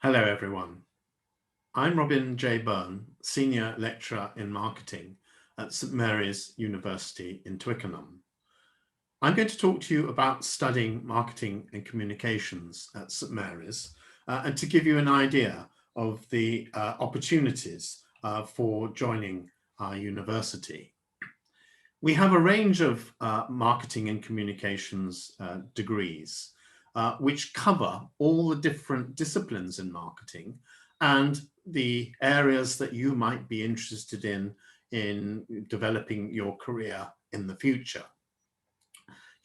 Hello everyone, I'm J Birn, Senior Lecturer in Marketing at St Mary's University in Twickenham. I'm going to talk to you about studying marketing and communications at St Mary's and to give you an idea of the opportunities for joining our university. We have a range of marketing and communications degrees which cover all the different disciplines in marketing and the areas that you might be interested in developing your career in the future.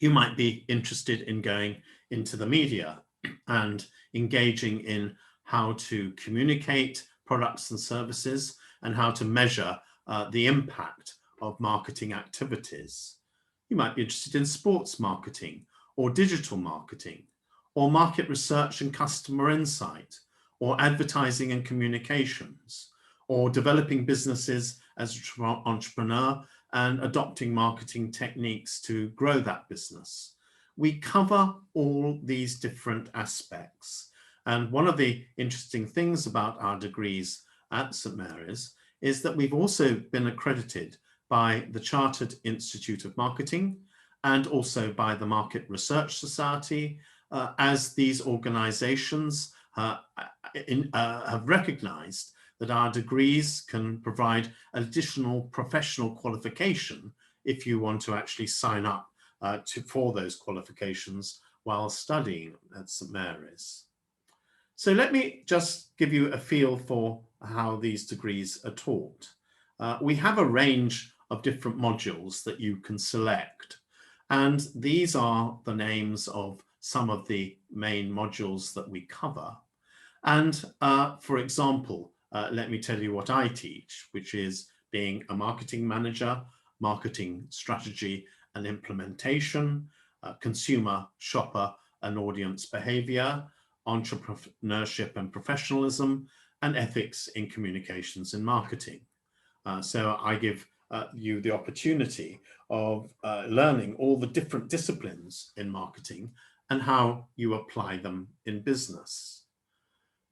You might be interested in going into the media and engaging in how to communicate products and services and how to measure the impact of marketing activities. You might be interested in sports marketing or digital marketing or market research and customer insight or advertising and communications or developing businesses as an entrepreneur and adopting marketing techniques to grow that business. We cover all these different aspects. And one of the interesting things about our degrees at St Mary's is that we've also been accredited by the Chartered Institute of Marketing and also by the Market Research Society, as these organizations have recognized that our degrees can provide additional professional qualification if you want to actually sign up for those qualifications while studying at St Mary's. So let me just give you a feel for how these degrees are taught. We have a range of different modules that you can select, and these are the names of some of the main modules that we cover. And for example, let me tell you what I teach, which is being a marketing manager, marketing strategy and implementation, consumer, shopper and audience behavior, entrepreneurship and professionalism, and ethics in communications and marketing. So I give you the opportunity of learning all the different disciplines in marketing and how you apply them in business.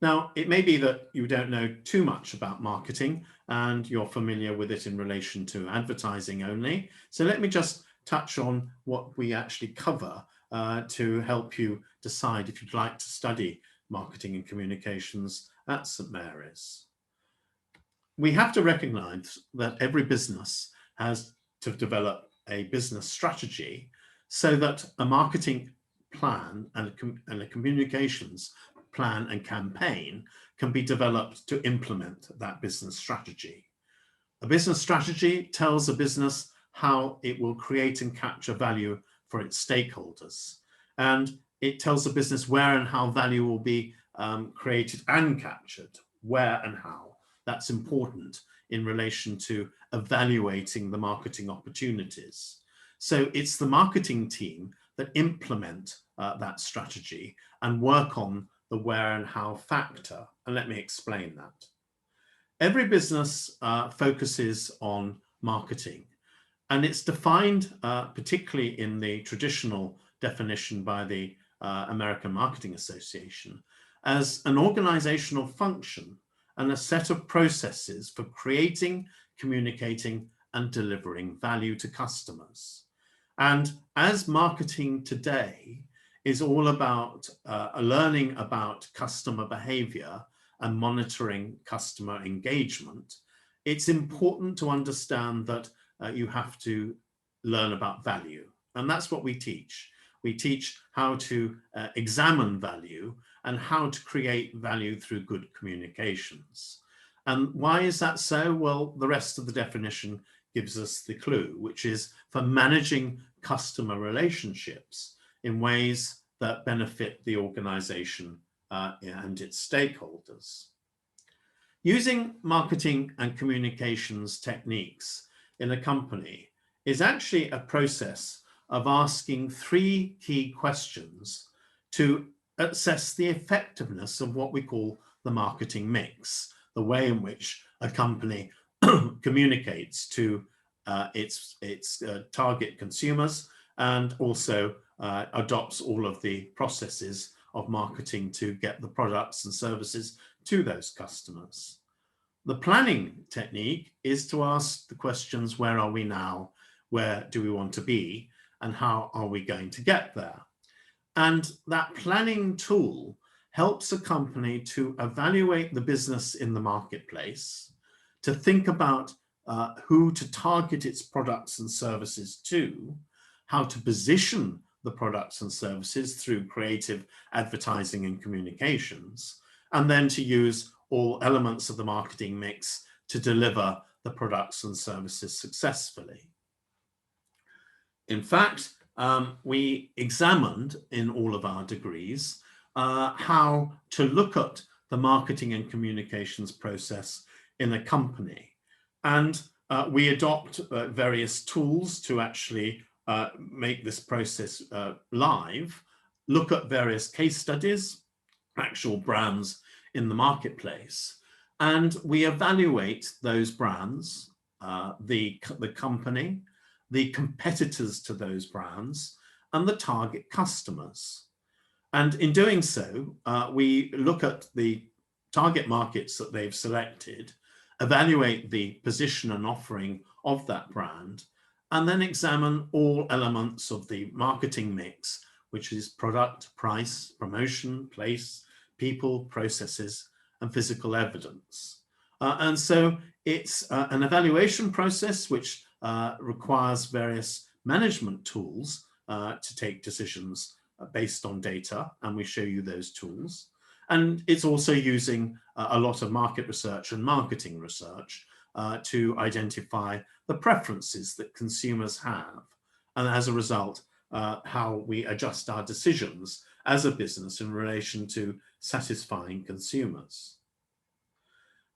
Now, it may be that you don't know too much about marketing and you're familiar with it in relation to advertising only. So let me just touch on what we actually cover to help you decide if you'd like to study marketing and communications at St Mary's. We have to recognize that every business has to develop a business strategy so that a marketing plan and a communications plan and campaign can be developed to implement that business strategy. A business strategy tells a business how it will create and capture value for its stakeholders. And it tells the business where and how value will be created and captured, where and how. That's important in relation to evaluating the marketing opportunities. So it's the marketing team that implement that strategy and work on the where and how factor. And let me explain that. Every business focuses on marketing, and it's defined particularly in the traditional definition by the American Marketing Association as an organizational function and a set of processes for creating, communicating, and delivering value to customers. And as marketing today is all about learning about customer behavior and monitoring customer engagement, it's important to understand that you have to learn about value. And that's what we teach. We teach how to examine value and how to create value through good communications. And why is that so? Well, the rest of the definition gives us the clue, which is for managing customer relationships in ways that benefit the organization and its stakeholders. Using marketing and communications techniques in a company is actually a process of asking three key questions to assess the effectiveness of what we call the marketing mix, the way in which a company communicates to its target consumers and also adopts all of the processes of marketing to get the products and services to those customers. The planning technique is to ask the questions, where are we now? Where do we want to be? And how are we going to get there? And that planning tool helps a company to evaluate the business in the marketplace, to think about who to target its products and services to, how to position the products and services through creative advertising and communications, and then to use all elements of the marketing mix to deliver the products and services successfully. In fact, we examined in all of our degrees how to look at the marketing and communications process in a company. And we adopt various tools to actually make this process live, look at various case studies, actual brands in the marketplace, and we evaluate those brands, the company, the competitors to those brands, and the target customers. And in doing so, we look at the target markets that they've selected, evaluate the position and offering of that brand, and then examine all elements of the marketing mix, which is product, price, promotion, place, people, processes, and physical evidence. And so it's an evaluation process which requires various management tools to take decisions based on data, and we show you those tools. And it's also using a lot of market research and marketing research to identify the preferences that consumers have, and as a result, how we adjust our decisions as a business in relation to satisfying consumers.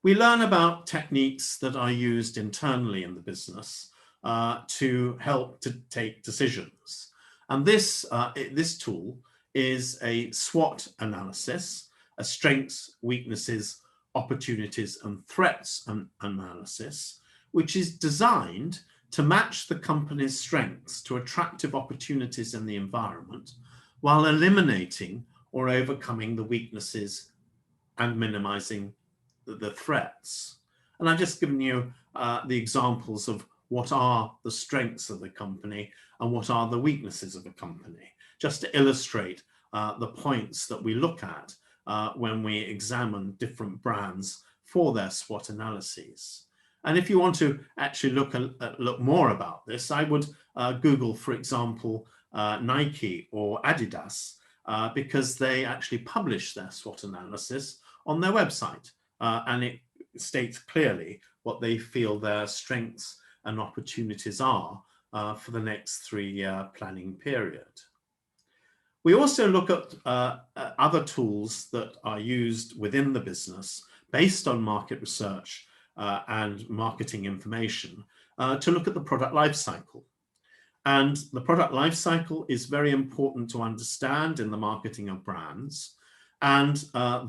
We learn about techniques that are used internally in the business to help to take decisions. And this tool is a SWOT analysis, a strengths, weaknesses, opportunities, and threats analysis, which is designed to match the company's strengths to attractive opportunities in the environment, while eliminating or overcoming the weaknesses and minimizing the threats. And I've just given you the examples of what are the strengths of the company and what are the weaknesses of a company, just to illustrate the points that we look at when we examine different brands for their SWOT analyses. And if you want to actually look more about this, I would Google, for example, Nike or Adidas, because they actually publish their SWOT analysis on their website, and it states clearly what they feel their strengths and opportunities are for the next 3-year planning period. We also look at other tools that are used within the business based on market research and marketing information to look at the product life cycle. And the product life cycle is very important to understand in the marketing of brands, and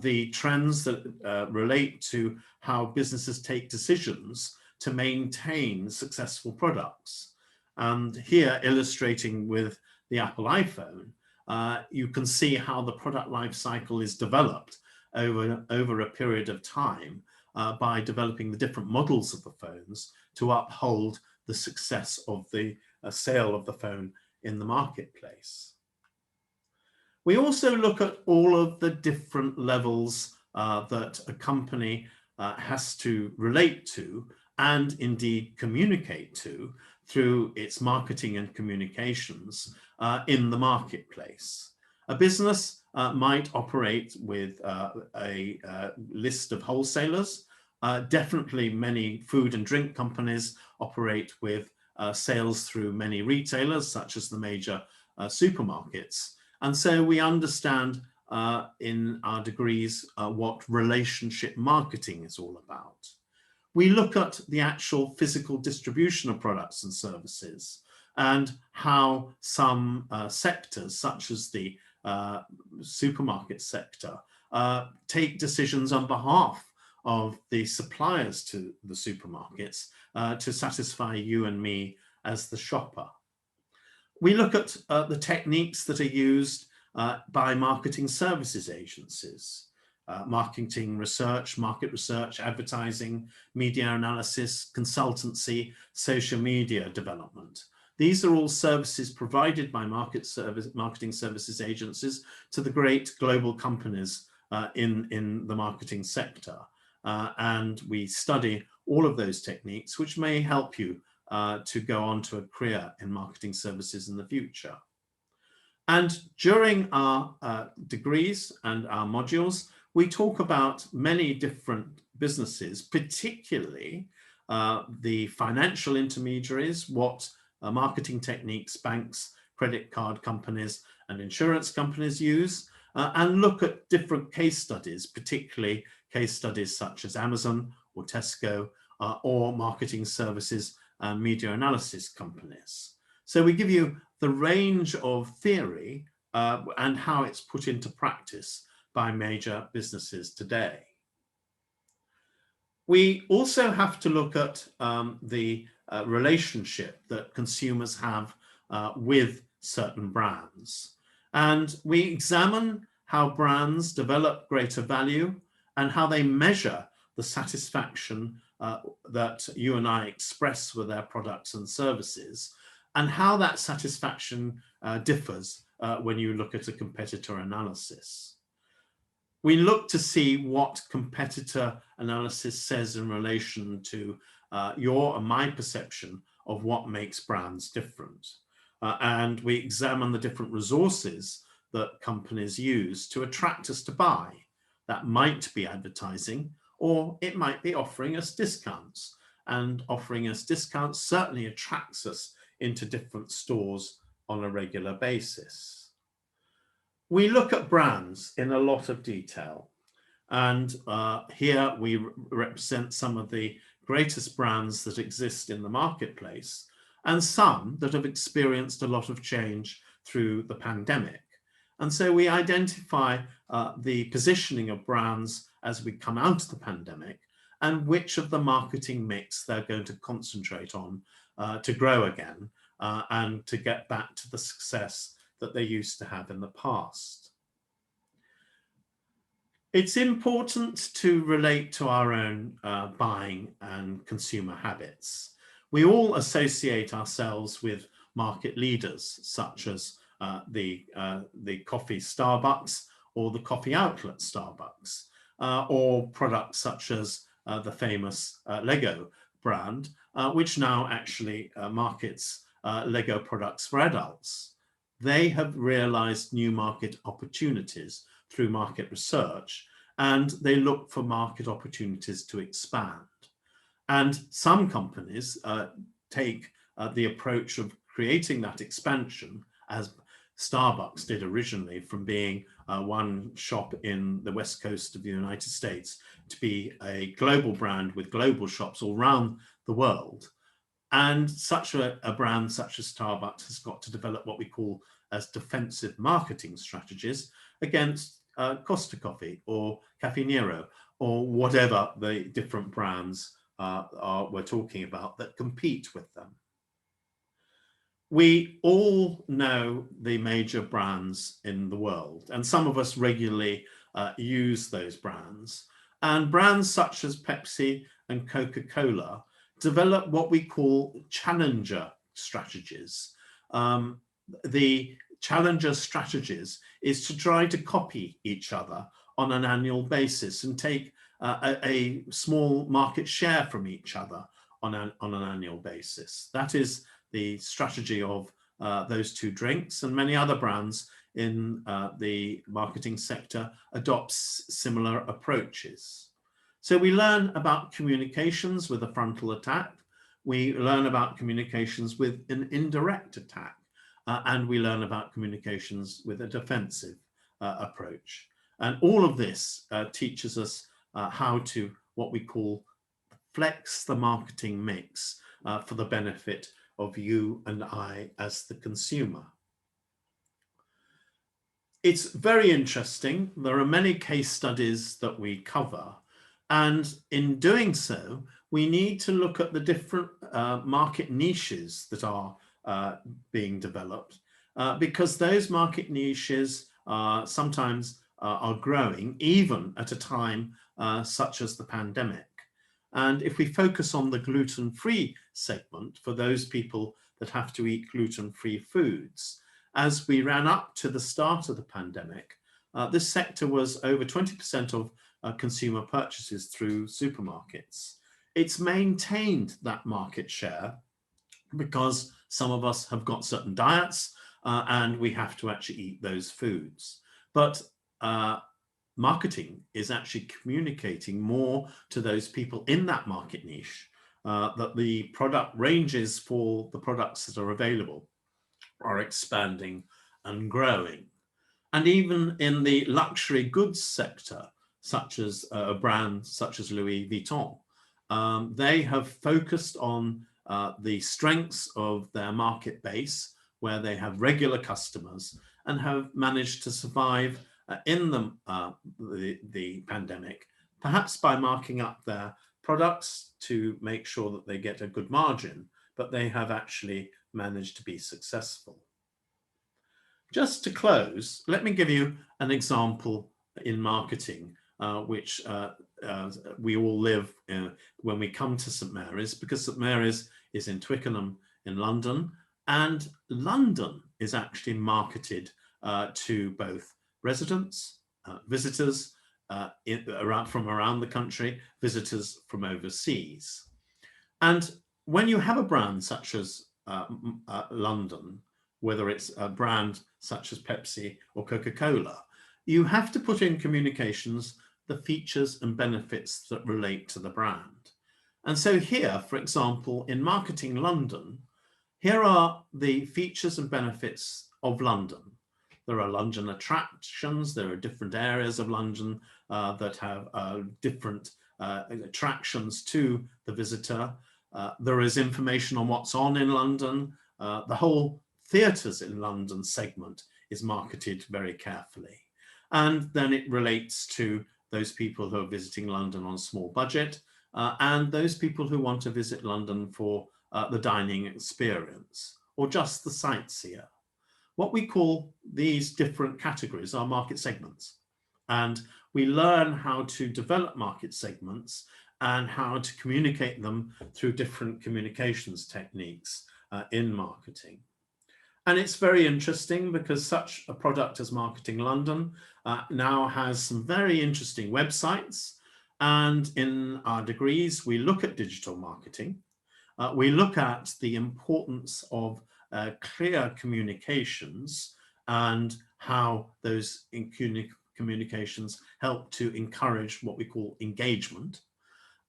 the trends that relate to how businesses take decisions to maintain successful products. And here, illustrating with the Apple iPhone, you can see how the product life cycle is developed over a period of time by developing the different models of the phones to uphold the success of the sale of the phone in the marketplace. We also look at all of the different levels that a company has to relate to and indeed communicate to through its marketing and communications in the marketplace. A business might operate with a list of wholesalers. Definitely many food and drink companies operate with sales through many retailers, such as the major supermarkets. And so we understand in our degrees what relationship marketing is all about. We look at the actual physical distribution of products and services and how some sectors, such as the supermarket sector, take decisions on behalf of the suppliers to the supermarkets to satisfy you and me as the shopper. We look at the techniques that are used by marketing services agencies. Marketing research, market research, advertising, media analysis, consultancy, social media development. These are all services provided by marketing services agencies to the great global companies in the marketing sector. And we study all of those techniques, which may help you to go on to a career in marketing services in the future. And during our degrees and our modules, we talk about many different businesses, particularly the financial intermediaries, what marketing techniques banks, credit card companies, and insurance companies use, and look at different case studies, particularly case studies such as Amazon or Tesco, or marketing services and media analysis companies. So we give you the range of theory and how it's put into practice by major businesses today. We also have to look at the relationship that consumers have with certain brands. And we examine how brands develop greater value and how they measure the satisfaction that you and I express with their products and services, and how that satisfaction differs when you look at a competitor analysis. We look to see what competitor analysis says in relation to your and my perception of what makes brands different. And we examine the different resources that companies use to attract us to buy. That might be advertising, or it might be offering us discounts. And offering us discounts certainly attracts us into different stores on a regular basis. We look at brands in a lot of detail. And here we represent some of the greatest brands that exist in the marketplace, and some that have experienced a lot of change through the pandemic. And so we identify the positioning of brands as we come out of the pandemic, and which of the marketing mix they're going to concentrate on to grow again and to get back to the success that they used to have in the past. It's important to relate to our own buying and consumer habits. We all associate ourselves with market leaders, such as the coffee Starbucks or the coffee outlet Starbucks, or products such as the famous Lego brand, which now actually markets Lego products for adults. They have realized new market opportunities through market research, and they look for market opportunities to expand. And some companies take the approach of creating that expansion, as Starbucks did originally, from being one shop in the West Coast of the United States to be a global brand with global shops all around the world. And such a brand such as Starbucks has got to develop what we call as defensive marketing strategies against Costa Coffee or Caffè Nero or whatever the different brands we're talking about that compete with them. We all know the major brands in the world, and some of us regularly use those brands. And brands such as Pepsi and Coca-Cola develop what we call challenger strategies. The challenger strategies is to try to copy each other on an annual basis and take a small market share from each other on an annual basis. That is the strategy of those two drinks, and many other brands in the marketing sector adopt similar approaches. So we learn about communications with a frontal attack, we learn about communications with an indirect attack, and we learn about communications with a defensive approach. And all of this teaches us how to, what we call, flex the marketing mix for the benefit of you and I as the consumer. It's very interesting. There are many case studies that we cover, and in doing so, we need to look at the different market niches that are being developed, because those market niches sometimes are growing, even at a time such as the pandemic. And if we focus on the gluten-free segment, for those people that have to eat gluten-free foods, as we ran up to the start of the pandemic, this sector was over 20% of consumer purchases through supermarkets. It's maintained that market share because some of us have got certain diets and we have to actually eat those foods. But marketing is actually communicating more to those people in that market niche that the product ranges for the products that are available are expanding and growing. And even in the luxury goods sector, such as a brand such as Louis Vuitton, they have focused on the strengths of their market base, where they have regular customers and have managed to survive in the pandemic, perhaps by marking up their products to make sure that they get a good margin, but they have actually managed to be successful. Just to close, let me give you an example in marketing, which we all live when we come to St Mary's, because St Mary's is in Twickenham in London, and London is actually marketed to both residents, visitors from around the country, visitors from overseas. And when you have a brand such as London, whether it's a brand such as Pepsi or Coca-Cola, you have to put in communications the features and benefits that relate to the brand. And so here, for example, in Marketing London, here are the features and benefits of London. There are London attractions. There are different areas of London that have different attractions to the visitor. There is information on what's on in London. The whole theatres in London segment is marketed very carefully. And then it relates to those people who are visiting London on a small budget and those people who want to visit London for the dining experience or just the sightseer. What we call these different categories are market segments. And we learn how to develop market segments and how to communicate them through different communications techniques in marketing. And it's very interesting because such a product as Marketing London now has some very interesting websites. And in our degrees, we look at digital marketing. We look at the importance of clear communications and how those communications help to encourage what we call engagement.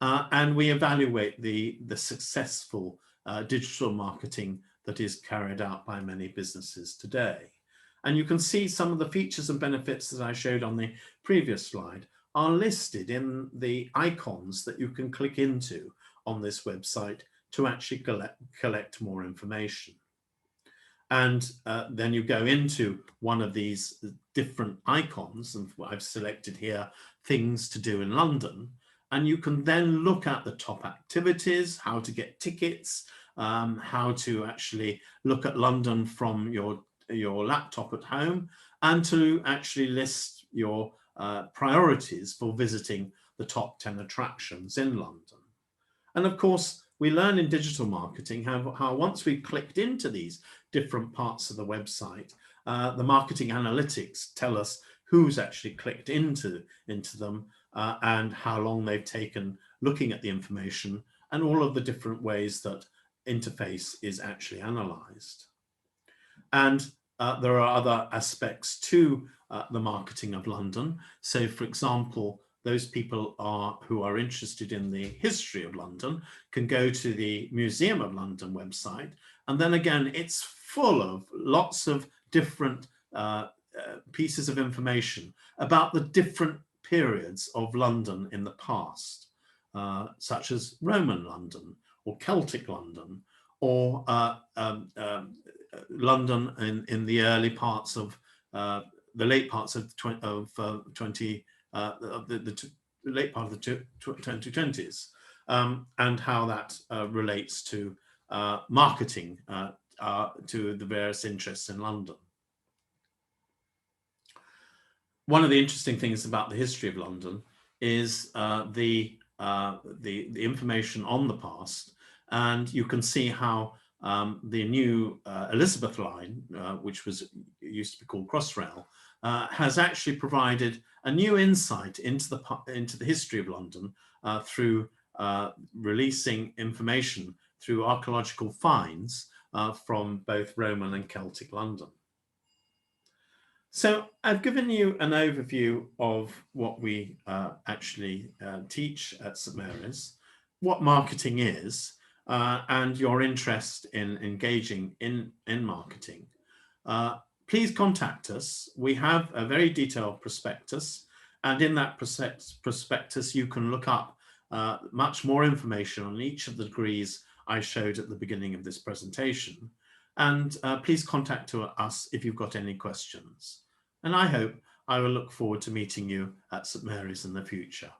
And we evaluate the successful digital marketing that is carried out by many businesses today. And you can see some of the features and benefits that I showed on the previous slide are listed in the icons that you can click into on this website to actually collect more information. And then you go into one of these different icons, and I've selected here things to do in London, and you can then look at the top activities, how to get tickets, how to actually look at London from your laptop at home, and to actually list your priorities for visiting the top 10 attractions in London. And of course, we learn in digital marketing how once we've clicked into these different parts of the website, the marketing analytics tell us who's actually clicked into them and how long they've taken looking at the information and all of the different ways that interface is actually analyzed. And there are other aspects to the marketing of London. So, for example, those people who are interested in the history of London can go to the Museum of London website. And then again, it's full of lots of different pieces of information about the different periods of London in the past, such as Roman London or Celtic London, or London in the early parts of the late parts of the late part of the 2020s, and how that relates to marketing to the various interests in London. one of the interesting things about the history of London is the information on the past, and you can see how the new Elizabeth line, which used to be called Crossrail, has actually provided a new insight into the history of London through releasing information through archaeological finds from both Roman and Celtic London. So I've given you an overview of what we actually teach at St Mary's, what marketing is, and your interest in engaging in marketing. Please contact us. We have a very detailed prospectus, and in that prospectus you can look up much more information on each of the degrees I showed at the beginning of this presentation. And please contact us if you've got any questions. And I hope I will look forward to meeting you at St Mary's in the future.